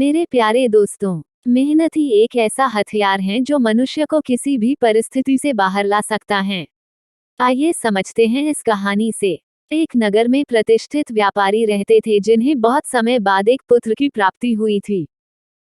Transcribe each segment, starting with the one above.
मेरे प्यारे दोस्तों, मेहनत ही एक ऐसा हथियार है जो मनुष्य को किसी भी परिस्थिति से बाहर ला सकता है। आइए समझते हैं इस कहानी से। एक नगर में प्रतिष्ठित व्यापारी रहते थे जिन्हें बहुत समय बाद एक पुत्र की प्राप्ति हुई थी।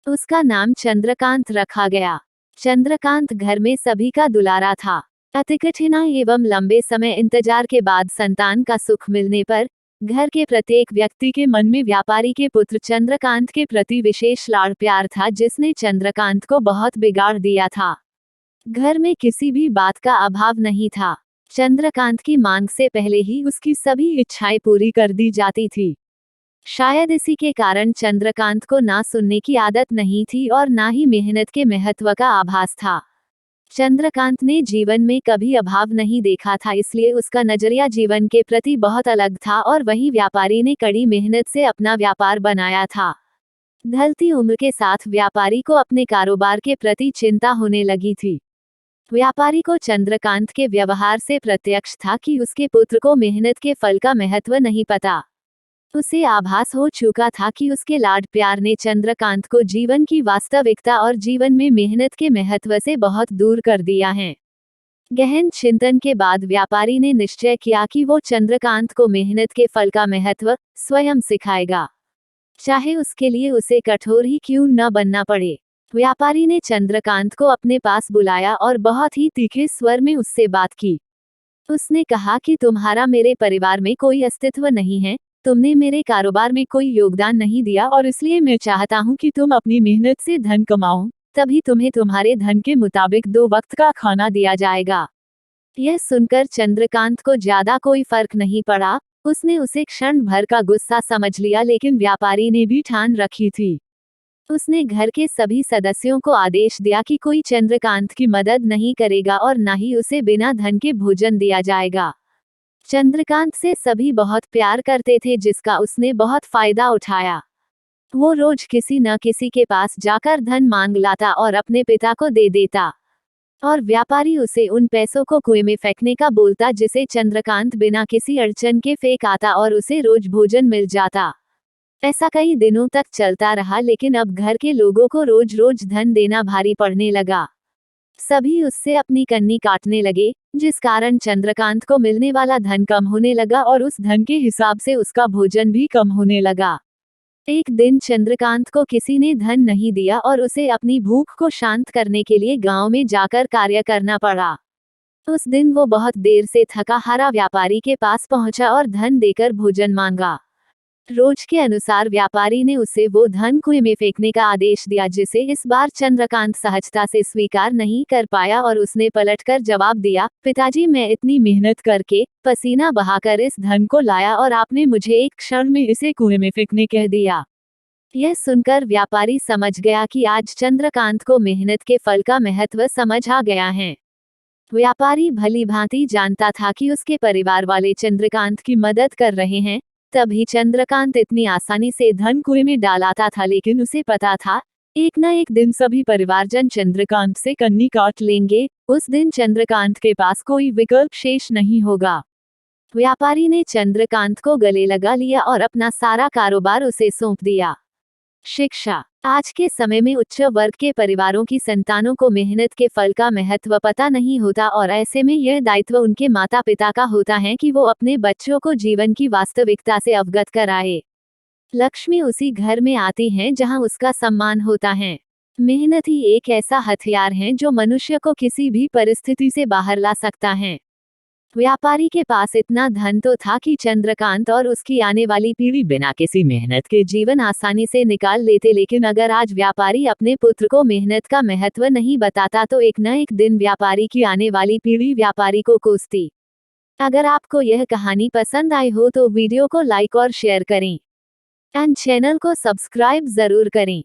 उसका नाम चंद्रकांत रखा गया। चंद्रकांत घर में सभी का दुलारा था। अति कठिनाई एवं लंबे समय इंतजार के बाद संतान का सुख मिलने पर घर के प्रत्येक व्यक्ति के मन में व्यापारी के पुत्र चंद्रकांत के प्रति विशेष लाड़ प्यार था, जिसने चंद्रकांत को बहुत बिगाड़ दिया था। घर में किसी भी बात का अभाव नहीं था। चंद्रकांत की मांग से पहले ही उसकी सभी इच्छाएं पूरी कर दी जाती थी। शायद इसी के कारण चंद्रकांत को ना सुनने की आदत नहीं थी और ना ही मेहनत के महत्व का आभास था। चंद्रकांत ने जीवन में कभी अभाव नहीं देखा था, इसलिए उसका नजरिया जीवन के प्रति बहुत अलग था और वहीं व्यापारी ने कड़ी मेहनत से अपना व्यापार बनाया था। ढलती उम्र के साथ व्यापारी को अपने कारोबार के प्रति चिंता होने लगी थी। व्यापारी को चंद्रकांत के व्यवहार से प्रत्यक्ष था कि उसके पुत्र को मेहनत के फल का महत्व नहीं पता। उसे आभास हो चुका था कि उसके लाड प्यार ने चंद्रकांत को जीवन की वास्तविकता और जीवन में मेहनत के महत्व से बहुत दूर कर दिया है। गहन चिंतन के बाद व्यापारी ने निश्चय किया कि वो चंद्रकांत को मेहनत के फल का महत्व स्वयं सिखाएगा, चाहे उसके लिए उसे कठोर ही क्यों न बनना पड़े। व्यापारी ने चंद्रकांत को अपने पास बुलाया और बहुत ही तीखे स्वर में उससे बात की। उसने कहा कि तुम्हारा मेरे परिवार में कोई अस्तित्व नहीं है, तुमने मेरे कारोबार में कोई योगदान नहीं दिया और इसलिए मैं चाहता हूं कि तुम अपनी मेहनत से धन कमाओ, तभी तुम्हें तुम्हारे धन के मुताबिक 2 वक्त का खाना दिया जाएगा। यह सुनकर चंद्रकांत को ज्यादा कोई फर्क नहीं पड़ा। उसने उसे क्षण भर का गुस्सा समझ लिया, लेकिन व्यापारी ने भी ठान रखी थी। उसने घर के सभी सदस्यों को आदेश दिया कि कोई चंद्रकांत की मदद नहीं करेगा और न ही उसे बिना धन के भोजन दिया जाएगा। चंद्रकांत से सभी बहुत प्यार करते थे, जिसका उसने बहुत फायदा उठाया। वो रोज किसी न किसी के पास जाकर धन मांग लाता और अपने पिता को दे देता, और व्यापारी उसे उन पैसों को कुएं में फेंकने का बोलता, जिसे चंद्रकांत बिना किसी अड़चन के फेंक आता और उसे रोज भोजन मिल जाता। ऐसा कई दिनों तक चलता रहा, लेकिन अब घर के लोगों को रोज रोज धन देना भारी पड़ने लगा। सभी उससे अपनी कन्नी काटने लगे, जिस कारण चंद्रकांत को मिलने वाला धन कम होने लगा और उस धन के हिसाब से उसका भोजन भी कम होने लगा। एक दिन चंद्रकांत को किसी ने धन नहीं दिया और उसे अपनी भूख को शांत करने के लिए गांव में जाकर कार्य करना पड़ा। उस दिन वो बहुत देर से थका हारा व्यापारी के पास पहुंचा और धन देकर भोजन मांगा। रोज के अनुसार व्यापारी ने उसे वो धन कुएं में फेंकने का आदेश दिया, जिसे इस बार चंद्रकांत सहजता से स्वीकार नहीं कर पाया और उसने पलटकर जवाब दिया, पिताजी, मैं इतनी मेहनत करके पसीना बहाकर इस धन को लाया और आपने मुझे एक क्षण में इसे कुएं में फेंकने कह दिया। यह सुनकर व्यापारी समझ गया कि आज चंद्रकांत को मेहनत के फल का महत्व समझ आ गया है। व्यापारी भली भांति जानता था कि उसके परिवार वाले चंद्रकांत की मदद कर रहे हैं, तभी चंद्रकांत इतनी आसानी से धन कुएं में डालाता था, लेकिन उसे पता था एक न एक दिन सभी परिवारजन चंद्रकांत से कन्नी काट लेंगे। उस दिन चंद्रकांत के पास कोई विकल्प शेष नहीं होगा। व्यापारी ने चंद्रकांत को गले लगा लिया और अपना सारा कारोबार उसे सौंप दिया। शिक्षा। आज के समय में उच्च वर्ग के परिवारों की संतानों को मेहनत के फल का महत्व पता नहीं होता और ऐसे में यह दायित्व उनके माता पिता का होता है कि वो अपने बच्चों को जीवन की वास्तविकता से अवगत कराए। लक्ष्मी उसी घर में आती है जहां उसका सम्मान होता है। मेहनत ही एक ऐसा हथियार है जो मनुष्य को किसी भी परिस्थिति से बाहर ला सकता है। व्यापारी के पास इतना धन तो था कि चंद्रकांत और उसकी आने वाली पीढ़ी बिना किसी मेहनत के जीवन आसानी से निकाल लेते, लेकिन अगर आज व्यापारी अपने पुत्र को मेहनत का महत्व नहीं बताता तो एक न एक दिन व्यापारी की आने वाली पीढ़ी व्यापारी को कोसती। अगर आपको यह कहानी पसंद आई हो तो वीडियो को लाइक और शेयर करें एंड चैनल को सब्सक्राइब जरूर करें।